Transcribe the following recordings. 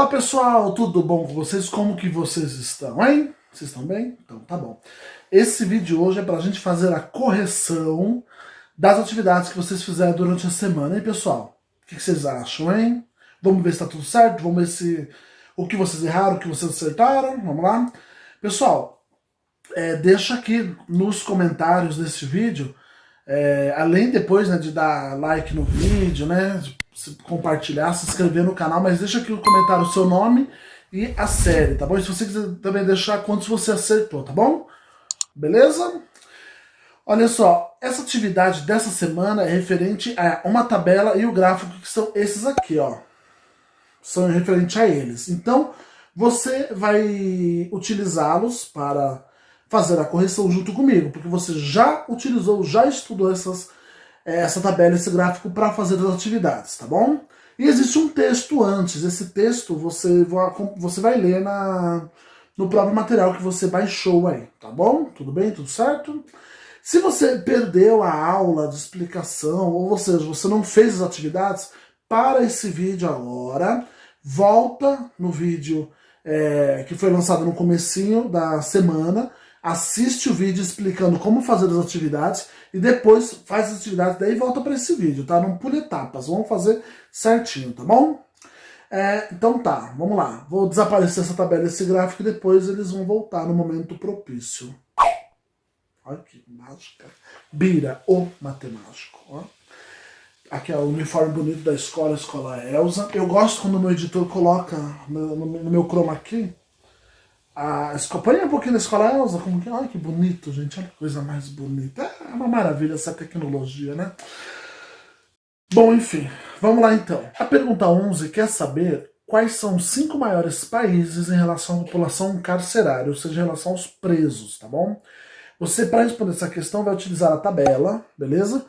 Olá pessoal, tudo bom com vocês? Como que vocês estão, hein? Vocês estão bem? Então tá bom. Esse vídeo hoje é pra gente fazer a correção das atividades que vocês fizeram durante a semana, hein pessoal? O que vocês acham, hein? Vamos ver se tá tudo certo, vamos ver se o que vocês erraram, o que vocês acertaram, vamos lá? Pessoal, deixa aqui nos comentários desse vídeo, além depois, né, de dar like no vídeo, né, de compartilhar, se inscrever no canal, mas deixa aqui no comentário o seu nome e a série, tá bom? E se você quiser também deixar quantos você acertou, tá bom? Beleza? Olha só, essa atividade dessa semana é referente a uma tabela e o gráfico que são esses aqui, ó. São referente a eles. Então, você vai utilizá-los para fazer a correção junto comigo, porque você já utilizou, já estudou essa tabela, esse gráfico para fazer as atividades, tá bom? E existe um texto antes, esse texto você vai ler no próprio material que você baixou aí, tá bom? Tudo bem? Tudo certo? Se você perdeu a aula de explicação, ou seja, você não fez as atividades, para esse vídeo agora, volta no vídeo que foi lançado no comecinho da semana, assiste o vídeo explicando como fazer as atividades e depois faz as atividades, daí volta para esse vídeo, tá? Não pule etapas, vamos fazer certinho, tá bom? Então tá, vamos lá. Vou desaparecer essa tabela, esse gráfico, e depois eles vão voltar no momento propício. Olha que mágica. Bira, o matemático, ó. Aqui é o uniforme bonito da escola, a escola Elsa. Eu gosto quando o meu editor coloca no meu chroma key. Põe um pouquinho da escola Elsa, como que. Olha que bonito, gente. Olha que coisa mais bonita. É uma maravilha essa tecnologia, né? Bom, enfim, vamos lá então. A pergunta 11 quer saber quais são os 5 maiores países em relação à população carcerária, ou seja, em relação aos presos, tá bom? Você, para responder essa questão, vai utilizar a tabela, beleza?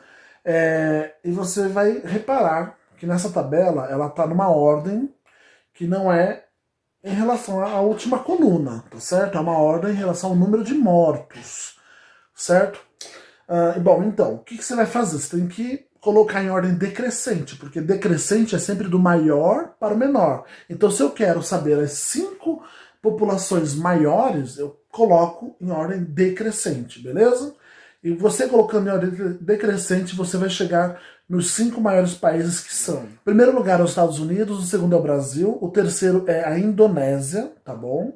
E você vai reparar que nessa tabela ela está numa ordem que não é em relação à última coluna, tá certo? É uma ordem em relação ao número de mortos, certo? Bom, então, o que você vai fazer? Você tem que colocar em ordem decrescente, porque decrescente é sempre do maior para o menor. Então, se eu quero saber as 5 populações maiores, eu coloco em ordem decrescente, beleza? E você colocando em ordem decrescente, você vai chegar nos 5 maiores países que são. Em primeiro lugar é os Estados Unidos, o segundo é o Brasil, o terceiro é a Indonésia, tá bom?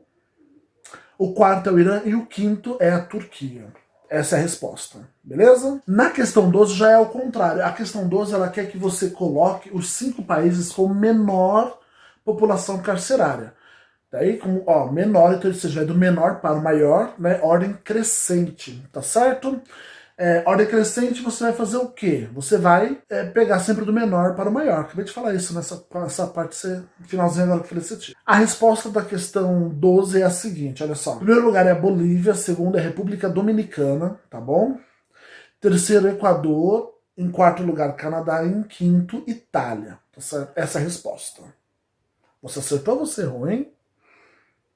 O quarto é o Irã e o quinto é a Turquia. Essa é a resposta, beleza? Na questão 12 já é o contrário. A questão 12 ela quer que você coloque os 5 países com menor população carcerária. Daí, como, ó, menor, então você vai do menor para o maior, né? Ordem crescente, tá certo? Ordem crescente, você vai fazer o quê? Você vai pegar sempre do menor para o maior. Acabei de falar isso nessa parte, finalzinho agora que eu falei esse tipo. A resposta da questão 12 é a seguinte, olha só. Em primeiro lugar é a Bolívia, segundo é a República Dominicana, tá bom? Terceiro, Equador. Em quarto lugar, Canadá. E em quinto, Itália. Tá certo? Essa é a resposta. Você acertou ou você errou, hein?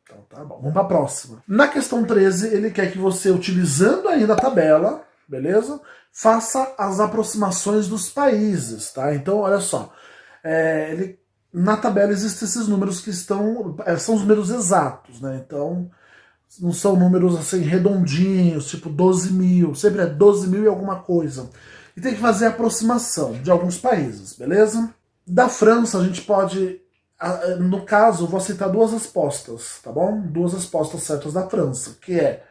Então tá bom, vamos para a próxima. Na questão 13, ele quer que você, utilizando ainda a tabela, beleza? Faça as aproximações dos países, tá? Então, olha só. Na tabela existem esses números que são os números exatos, né? Então, não são números assim redondinhos, tipo 12 mil. Sempre é 12 mil e alguma coisa. E tem que fazer a aproximação de alguns países, beleza? Da França, a gente pode... No caso, eu vou aceitar 2 respostas, tá bom? 2 respostas certas da França, que é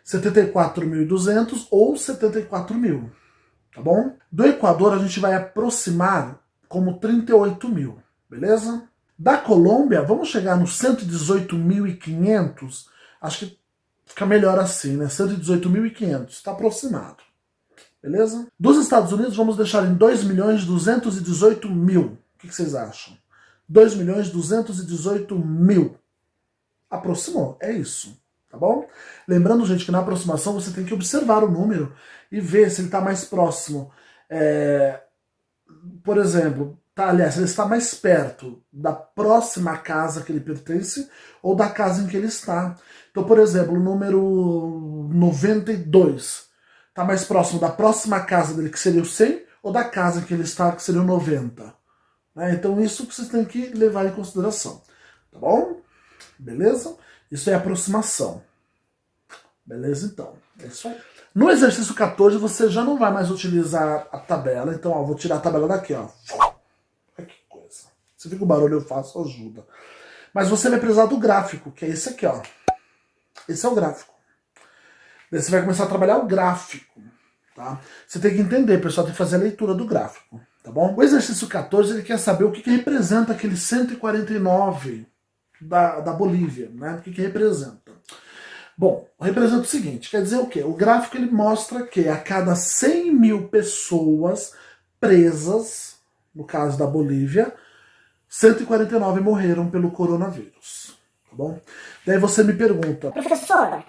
74.200 ou 74 mil, tá bom? Do Equador, a gente vai aproximar como 38 mil, beleza? Da Colômbia, vamos chegar nos 118.500, acho que fica melhor assim, né? 118.500, tá aproximado, beleza? Dos Estados Unidos, vamos deixar em 2.218.000, o que vocês acham? 2.218.000. Aproximou, é isso, tá bom? Lembrando, gente, que na aproximação você tem que observar o número e ver se ele está mais próximo. Por exemplo, aliás, se ele está mais perto da próxima casa que ele pertence ou da casa em que ele está. Então, por exemplo, o número 92 está mais próximo da próxima casa dele, que seria o 100, ou da casa em que ele está, que seria o 90. Então isso que vocês têm que levar em consideração. Tá bom? Beleza? Isso é aproximação. Beleza, então. É isso aí. No exercício 14, você já não vai mais utilizar a tabela. Então, ó, vou tirar a tabela daqui, ó. Olha que coisa. Você viu que o barulho eu faço ajuda. Mas você vai precisar do gráfico, que é esse aqui, ó. Esse é o gráfico. Daí você vai começar a trabalhar o gráfico, tá? Você tem que entender, pessoal, tem que fazer a leitura do gráfico, tá bom? O exercício 14, ele quer saber o que representa aquele 149 da Bolívia, né? O que representa? Bom, representa o seguinte, quer dizer o quê? O gráfico ele mostra que a cada 100 mil pessoas presas, no caso da Bolívia, 149 morreram pelo coronavírus, tá bom? Daí você me pergunta, professora,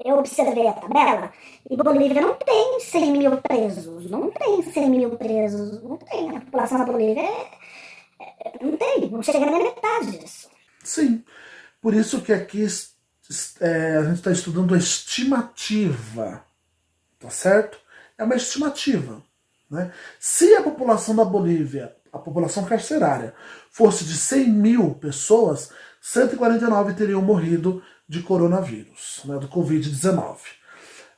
eu observei a tabela e Bolívia não tem 100 mil presos, não tem 100 mil presos, não tem. A população da Bolívia não tem, não chega nem na metade disso. Sim, por isso que aqui a gente está estudando a estimativa, tá certo? É uma estimativa, né? Se a população da Bolívia, a população carcerária, fosse de 100 mil pessoas, 149 teriam morrido de coronavírus, né, do Covid-19.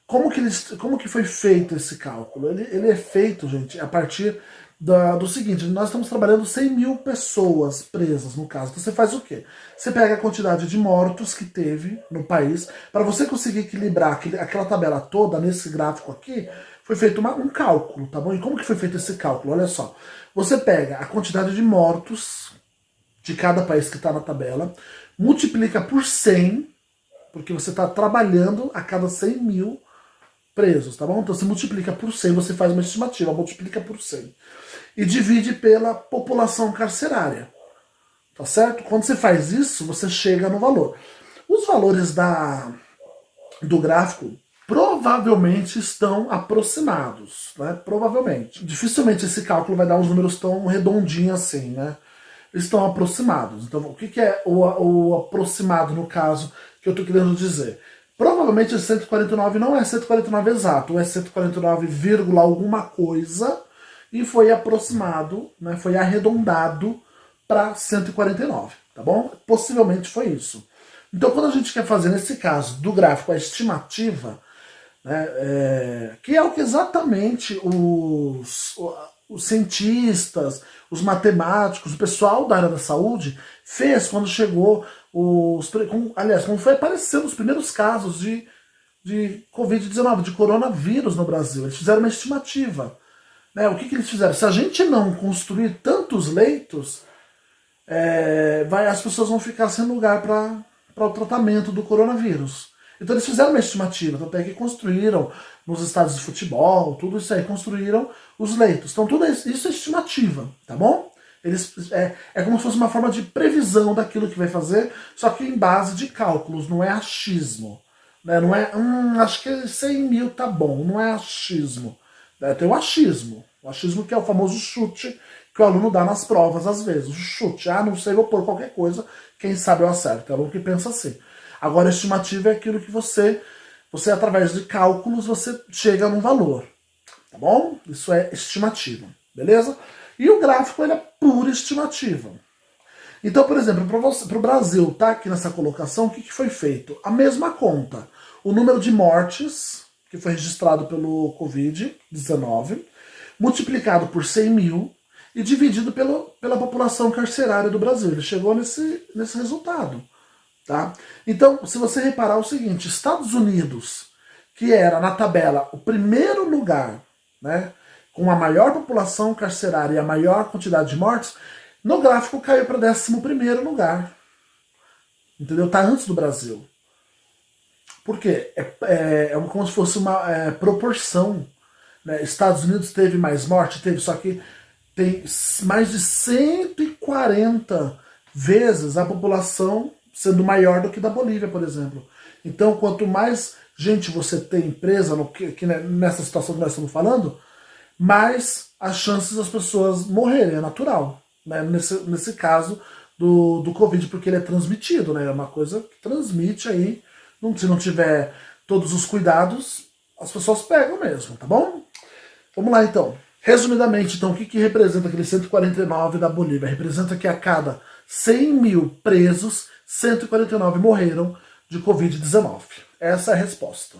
Como que foi feito esse cálculo? Ele é feito, gente, a partir do seguinte, nós estamos trabalhando 100 mil pessoas presas, no caso. Então você faz o quê? Você pega a quantidade de mortos que teve no país, para você conseguir equilibrar aquela tabela toda, nesse gráfico aqui, foi feito um cálculo, tá bom? E como que foi feito esse cálculo? Olha só, você pega a quantidade de mortos de cada país que está na tabela, multiplica por 100, porque você está trabalhando a cada 100 mil presos, tá bom? Então você multiplica por 100, você faz uma estimativa, multiplica por 100. E divide pela população carcerária, tá certo? Quando você faz isso, você chega no valor. Os valores do gráfico provavelmente estão aproximados, né? Provavelmente. Dificilmente esse cálculo vai dar uns números tão redondinhos assim, né? Eles estão aproximados. Então, o que é o aproximado no caso que eu estou querendo dizer? Provavelmente esse 149 não é 149 exato, é 149, alguma coisa, e foi aproximado, né, foi arredondado para 149, tá bom? Possivelmente foi isso. Então, quando a gente quer fazer, nesse caso, do gráfico, a estimativa, né, que é o que exatamente os cientistas, os matemáticos, o pessoal da área da saúde fez quando chegou quando foi aparecendo os primeiros casos de Covid-19, de coronavírus no Brasil. Eles fizeram uma estimativa. Né? O que eles fizeram? Se a gente não construir tantos leitos, as pessoas vão ficar sem lugar para o tratamento do coronavírus. Então eles fizeram uma estimativa, tanto é que construíram nos estádios de futebol, tudo isso aí, construíram os leitos. Então tudo isso é estimativa, tá bom? É como se fosse uma forma de previsão daquilo que vai fazer, só que em base de cálculos, não é achismo. Né? Não é, acho que 100 mil tá bom, não é achismo. Tem o achismo que é o famoso chute que o aluno dá nas provas às vezes. O chute, não sei, vou pôr qualquer coisa, quem sabe eu acerto. É o aluno que pensa assim. Agora, a estimativa é aquilo que você através de cálculos, você chega num valor. Tá bom? Isso é estimativa. Beleza? E o gráfico, ele é pura estimativa. Então, por exemplo, para o Brasil estar aqui nessa colocação, o que foi feito? A mesma conta. O número de mortes, que foi registrado pelo Covid-19, multiplicado por 100 mil e dividido pela população carcerária do Brasil. Ele chegou nesse resultado. Tá? Então, se você reparar o seguinte, Estados Unidos, que era na tabela o primeiro lugar, né, com a maior população carcerária e a maior quantidade de mortes, no gráfico caiu para 11º lugar. Entendeu? Tá antes do Brasil. Por quê? É como se fosse uma proporção. Né? Estados Unidos teve mais morte? Teve, só que tem mais de 140 vezes a população sendo maior do que da Bolívia, por exemplo. Então, quanto mais gente você tem presa nessa situação que nós estamos falando, mais as chances das pessoas morrerem, é natural. Né? Nesse caso do Covid, porque ele é transmitido, né? É uma coisa que transmite aí. Se não tiver todos os cuidados, as pessoas pegam mesmo, tá bom? Vamos lá, então. Resumidamente, então, o que representa aquele 149 da Bolívia? Representa que a cada 100 mil presos, 149 morreram de Covid-19. Essa é a resposta.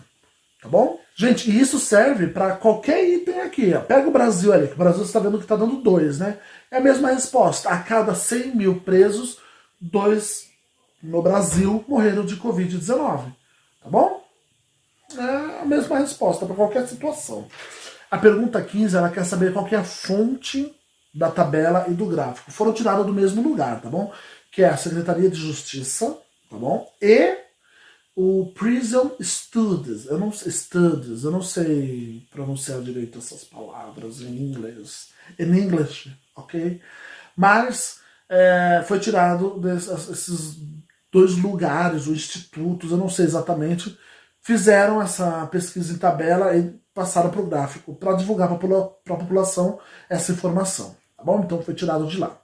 Tá bom? Gente, e isso serve para qualquer item aqui. Ó. Pega o Brasil ali, que o Brasil você está vendo que está dando 2, né? É a mesma resposta. A cada 100 mil presos, 2 no Brasil morreram de Covid-19. Tá bom? É a mesma resposta para qualquer situação. A pergunta 15, ela quer saber qual que é a fonte da tabela e do gráfico. Foram tiradas do mesmo lugar, tá bom? Que é a Secretaria de Justiça, tá bom? E o Prison Studies. Eu não sei pronunciar direito essas palavras em inglês. In English, ok? Mas foi tirado desses 2 lugares, ou institutos, eu não sei exatamente, fizeram essa pesquisa em tabela e passaram para o gráfico para divulgar para a população essa informação, tá bom? Então foi tirado de lá,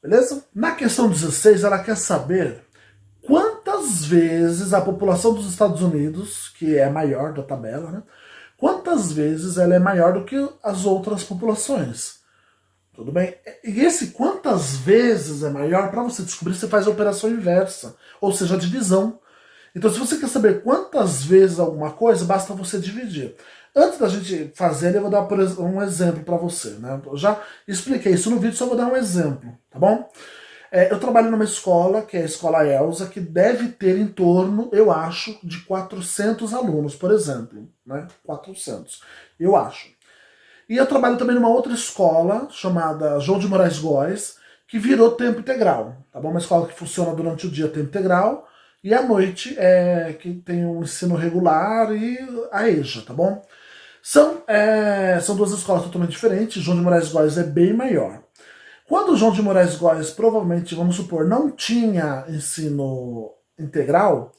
beleza? Na questão 16, ela quer saber quantas vezes a população dos Estados Unidos, que é a maior da tabela, né? Quantas vezes ela é maior do que as outras populações? Tudo bem? E esse quantas vezes é maior, para você descobrir, você faz a operação inversa, ou seja, a divisão. Então, se você quer saber quantas vezes alguma coisa, basta você dividir. Antes da gente fazer, eu vou dar um exemplo para você. Né? Eu já expliquei isso no vídeo, só vou dar um exemplo, tá bom? Eu trabalho numa escola, que é a Escola Elsa, que deve ter em torno, eu acho, de 400 alunos, por exemplo. Né? 400, eu acho. E eu trabalho também numa outra escola, chamada João de Moraes Góes, que virou tempo integral. Tá bom? Uma escola que funciona durante o dia tempo integral, e à noite que tem um ensino regular e a EJA, tá bom? São 2 escolas totalmente diferentes. João de Moraes Góes é bem maior. Quando o João de Moraes Góes provavelmente, vamos supor, não tinha ensino integral,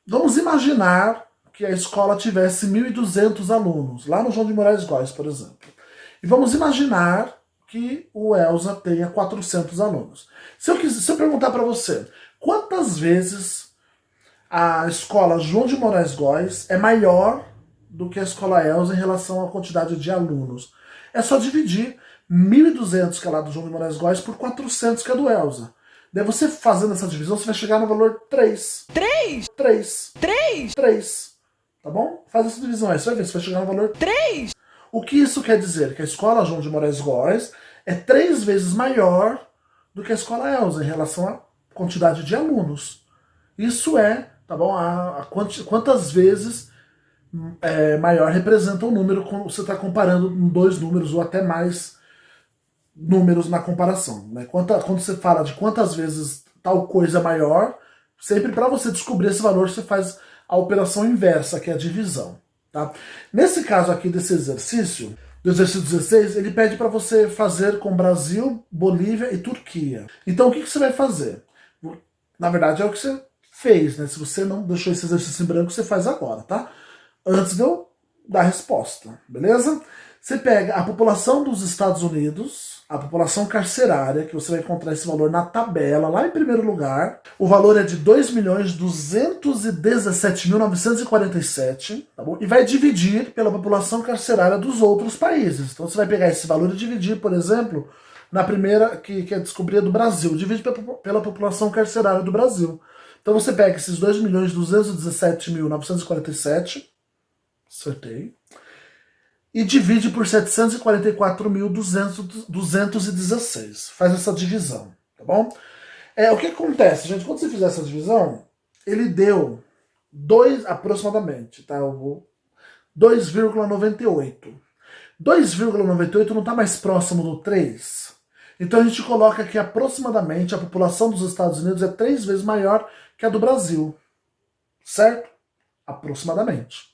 vamos imaginar que a escola tivesse 1.200 alunos, lá no João de Moraes Góes, por exemplo. E vamos imaginar que o Elsa tenha 400 alunos. Se eu perguntar para você, quantas vezes a escola João de Moraes Góes é maior do que a escola Elsa em relação à quantidade de alunos? É só dividir 1.200, que é lá do João de Moraes Góes, por 400, que é do Elsa. Daí você fazendo essa divisão, você vai chegar no valor 3. 3? 3. 3? 3. Tá bom? Faz essa divisão aí, você vai ver, você vai chegar no valor 3. O que isso quer dizer? Que a escola João de Moraes Góes é 3 vezes maior do que a escola Elsa em relação à quantidade de alunos. Isso tá bom? Quantas vezes maior representa um número quando você está comparando 2 números ou até mais números na comparação. Né? Quando você fala de quantas vezes tal coisa é maior, sempre para você descobrir esse valor, você faz a operação inversa, que é a divisão. Tá? Nesse caso aqui desse exercício, do exercício 16, ele pede para você fazer com Brasil, Bolívia e Turquia. Então o que você vai fazer? Na verdade é o que você fez, né? Se você não deixou esse exercício em branco, você faz agora, tá? Antes de eu dar a resposta, beleza? Você pega a população dos Estados Unidos, a população carcerária, que você vai encontrar esse valor na tabela, lá em primeiro lugar. O valor é de 2.217.947, tá bom? E vai dividir pela população carcerária dos outros países. Então você vai pegar esse valor e dividir, por exemplo, na primeira, que é descobrir do Brasil. Divide pela população carcerária do Brasil. Então você pega esses 2.217.947, acertei, e divide por 744.216. Faz essa divisão, tá bom? O que acontece, gente? Quando você fizer essa divisão, ele deu 2 aproximadamente, tá? 2,98. 2,98 não está mais próximo do 3. Então a gente coloca que aproximadamente a população dos Estados Unidos é 3 vezes maior que a do Brasil. Certo? Aproximadamente.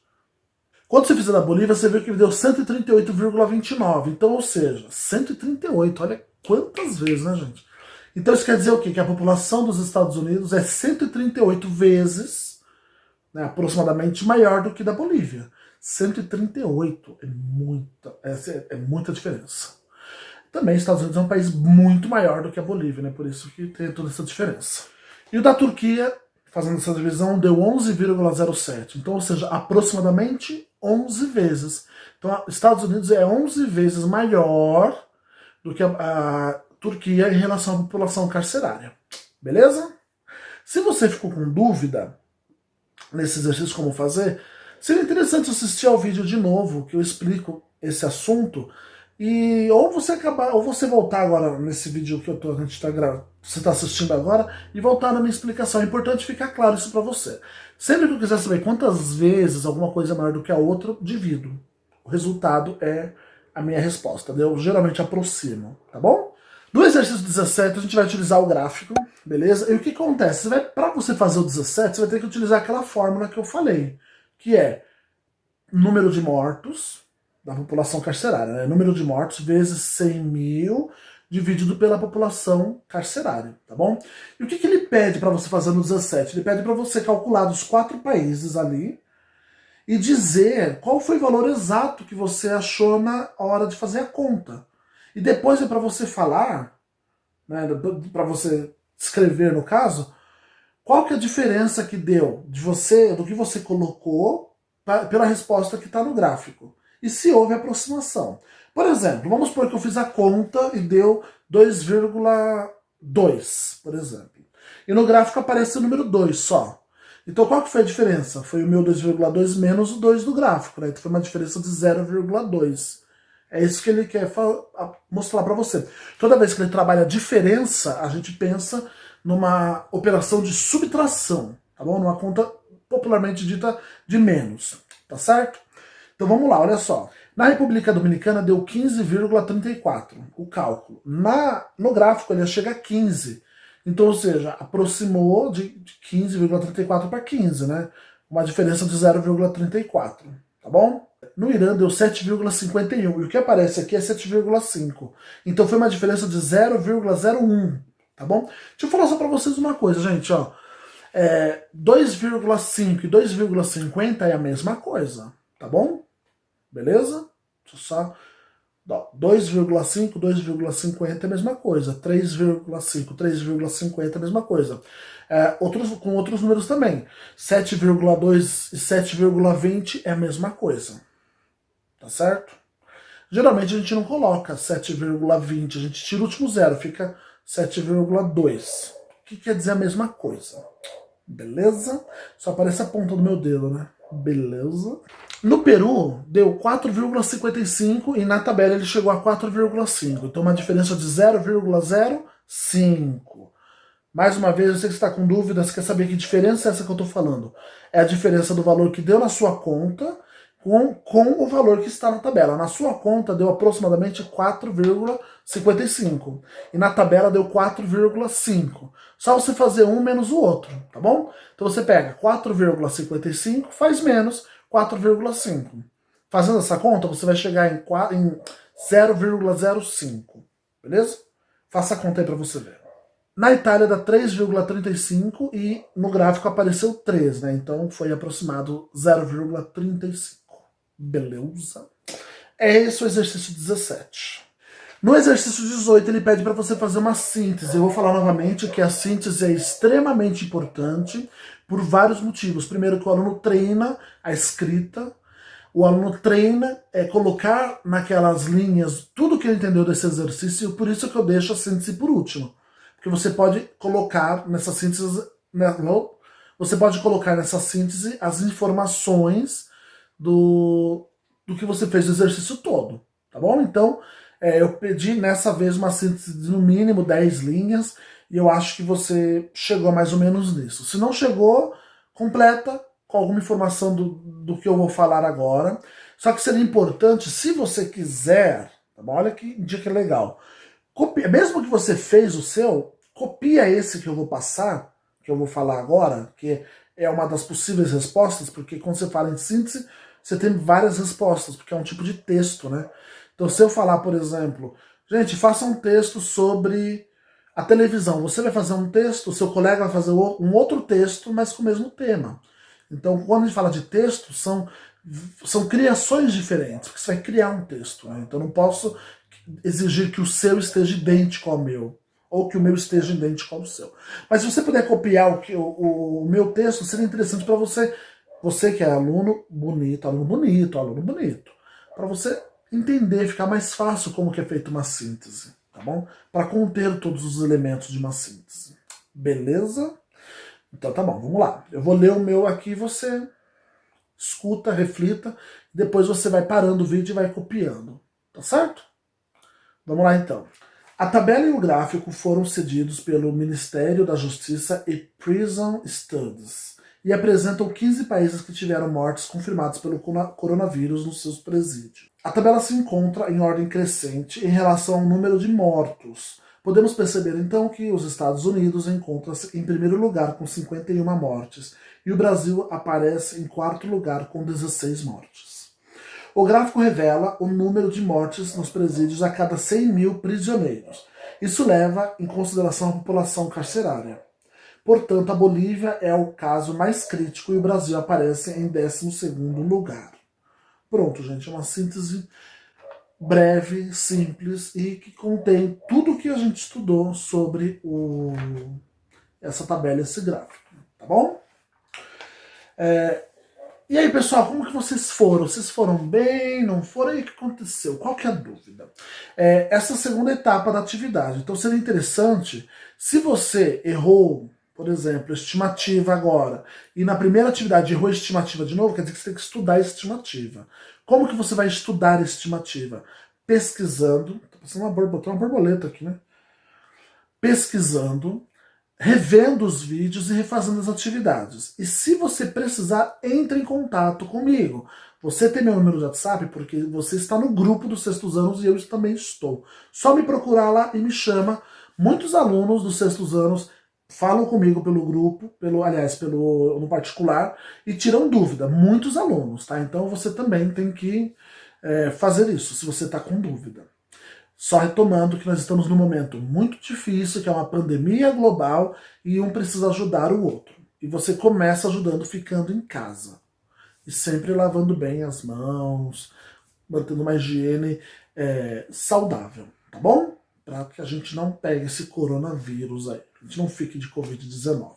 Quando você fizer da Bolívia, você viu que ele deu 138,29. Então, ou seja, 138. Olha quantas vezes, né, gente? Então isso quer dizer o quê? Que a população dos Estados Unidos é 138 vezes, né, aproximadamente, maior do que da Bolívia. 138 é muita diferença. Também os Estados Unidos é um país muito maior do que a Bolívia, né? Por isso que tem toda essa diferença. E o da Turquia, fazendo essa divisão, deu 11,07. Então, ou seja, aproximadamente 11 vezes. Então, os Estados Unidos é 11 vezes maior do que a Turquia em relação à população carcerária. Beleza? Se você ficou com dúvida nesse exercício como fazer, seria interessante assistir ao vídeo de novo, que eu explico esse assunto, e ou você voltar agora nesse vídeo que você está assistindo agora e voltar na minha explicação. É importante ficar claro isso para você. Sempre que eu quiser saber quantas vezes alguma coisa é maior do que a outra, divido. O resultado é a minha resposta. Eu geralmente aproximo, tá bom? No exercício 17 a gente vai utilizar o gráfico, beleza? E o que acontece? Para você fazer o 17, você vai ter que utilizar aquela fórmula que eu falei, que é número de mortos da população carcerária, né? Número de mortos vezes 100 mil dividido pela população carcerária, tá bom? E o que ele pede para você fazer no 17? Ele pede para você calcular dos 4 países ali e dizer qual foi o valor exato que você achou na hora de fazer a conta. E depois é para você falar, né, para você escrever no caso, qual que é a diferença que deu do que você colocou pela resposta que está no gráfico. E se houve aproximação. Por exemplo, vamos supor que eu fiz a conta e deu 2,2, por exemplo. E no gráfico aparece o número 2 só. Então qual que foi a diferença? Foi o meu 2,2 menos o 2 do gráfico, né? Então foi uma diferença de 0,2. É isso que ele quer mostrar para você. Toda vez que ele trabalha diferença, a gente pensa numa operação de subtração, tá bom? Numa conta popularmente dita de menos, tá certo? Então vamos lá, olha só. Na República Dominicana deu 15,34 o cálculo. No gráfico ele chega a 15. Então, ou seja, aproximou de 15,34 para 15, né? Uma diferença de 0,34, tá bom? No Irã deu 7,51 e o que aparece aqui é 7,5. Então foi uma diferença de 0,01, tá bom? Deixa eu falar só para vocês uma coisa, gente, ó. 2,5 e 2,50 é a mesma coisa, tá bom? Beleza? Deixa eu só... 2,5, 2,50 é a mesma coisa. 3,5, 3,50 é a mesma coisa. Com outros números também. 7,2 e 7,20 é a mesma coisa. Tá certo? Geralmente a gente não coloca 7,20, a gente tira o último zero, fica 7,2. Que quer dizer a mesma coisa. Beleza? Só aparece a ponta do meu dedo, né? Beleza? No Peru, deu 4,55 e na tabela ele chegou a 4,5. Então uma diferença de 0,05. Mais uma vez, eu sei que você está com dúvidas, quer saber que diferença é essa que eu estou falando? É a diferença do valor que deu na sua conta com o valor que está na tabela. Na sua conta deu aproximadamente 4,55 e na tabela deu 4,5. Só você fazer um menos o outro, tá bom? Então você pega 4,55, faz menos 4,5. Fazendo essa conta, você vai chegar em 0,05, beleza? Faça a conta aí para você ver. Na Itália dá 3,35 e no gráfico apareceu 3, né? Então foi aproximado 0,35. Beleza? É esse o exercício 17. No exercício 18 ele pede para você fazer uma síntese. Eu vou falar novamente que a síntese é extremamente importante por vários motivos. Primeiro que o aluno treina a escrita, o aluno treina colocar naquelas linhas tudo que ele entendeu desse exercício, e por isso que eu deixo a síntese por último. Porque você pode colocar nessa síntese, as informações do que você fez no exercício todo, tá bom? Então, eu pedi nessa vez uma síntese de no mínimo 10 linhas, e eu acho que você chegou mais ou menos nisso. Se não chegou, completa com alguma informação do que eu vou falar agora. Só que seria importante, se você quiser, tá bom? Olha que dica legal. Mesmo que você fez o seu, copia esse que eu vou passar, que eu vou falar agora, que é uma das possíveis respostas, porque quando você fala em síntese, você tem várias respostas, porque é um tipo de texto, né? Então se eu falar, por exemplo, gente, faça um texto sobre a televisão, você vai fazer um texto, o seu colega vai fazer um outro texto, mas com o mesmo tema. Então quando a gente fala de texto, são criações diferentes, porque você vai criar um texto, né? Então eu não posso exigir que o seu esteja idêntico ao meu, ou que o meu esteja idêntico ao seu. Mas se você puder copiar o meu texto, seria interessante para você que é aluno bonito, para você entender, ficar mais fácil como que é feita uma síntese, tá tá bom? Para conter todos os elementos de uma síntese. Beleza? Então tá bom, vamos lá. Eu vou ler o meu aqui, você escuta, reflita, depois você vai parando o vídeo e vai copiando, tá certo? Vamos lá então. A tabela e o gráfico foram cedidos pelo Ministério da Justiça e Prison Studies e apresentam 15 países que tiveram mortes confirmadas pelo coronavírus nos seus presídios. A tabela se encontra em ordem crescente em relação ao número de mortos. Podemos perceber então que os Estados Unidos encontram-se em primeiro lugar com 51 mortes e o Brasil aparece em quarto lugar com 16 mortes. O gráfico revela o número de mortes nos presídios a cada 100 mil prisioneiros. Isso leva em consideração a população carcerária. Portanto, a Bolívia é o caso mais crítico e o Brasil aparece em 12º lugar. Pronto, gente, é uma síntese breve, simples e que contém tudo o que a gente estudou sobre essa tabela, esse gráfico, tá bom? E aí, pessoal, como que vocês foram? Vocês foram bem? Não foram? E o que aconteceu? Qual que é a dúvida? Essa segunda etapa da atividade. Então seria interessante, se você errou, por exemplo, estimativa agora, e na primeira atividade errou estimativa de novo, quer dizer que você tem que estudar a estimativa. Como que você vai estudar a estimativa? Pesquisando, tá passando uma borboleta aqui, né? Pesquisando, revendo os vídeos e refazendo as atividades. E se você precisar, entre em contato comigo. Você tem meu número de WhatsApp porque você está no grupo dos sextos anos e eu também estou. Só me procurar lá e me chama. Muitos alunos dos sextos anos falam comigo pelo grupo, no particular, e tiram dúvida. Muitos alunos, tá? Então você também tem que fazer isso, se você está com dúvida. Só retomando que nós estamos num momento muito difícil, que é uma pandemia global, e um precisa ajudar o outro. E você começa ajudando ficando em casa. E sempre lavando bem as mãos, mantendo uma higiene saudável, tá bom? Para que a gente não pegue esse coronavírus aí. A gente não fique de Covid-19.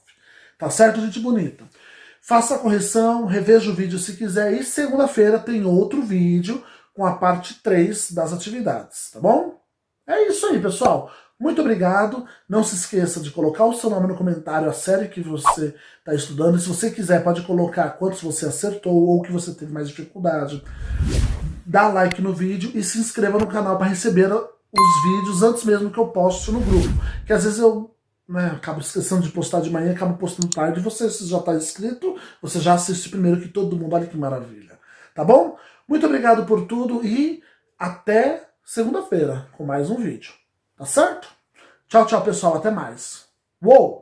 Tá certo, gente bonita? Faça a correção, reveja o vídeo se quiser. E segunda-feira tem outro vídeo com a parte 3 das atividades, tá bom? É isso aí, pessoal. Muito obrigado. Não se esqueça de colocar o seu nome no comentário, a série que você está estudando. E se você quiser, pode colocar quantos você acertou ou que você teve mais dificuldade. Dá like no vídeo e se inscreva no canal para receber os vídeos antes mesmo que eu poste no grupo. Que às vezes eu acabo esquecendo de postar de manhã, acabo postando tarde. Você, se já está inscrito, você já assiste primeiro que todo mundo. Olha que maravilha. Tá bom? Muito obrigado por tudo e até segunda-feira com mais um vídeo. Tá certo? Tchau, tchau, pessoal. Até mais. Uou!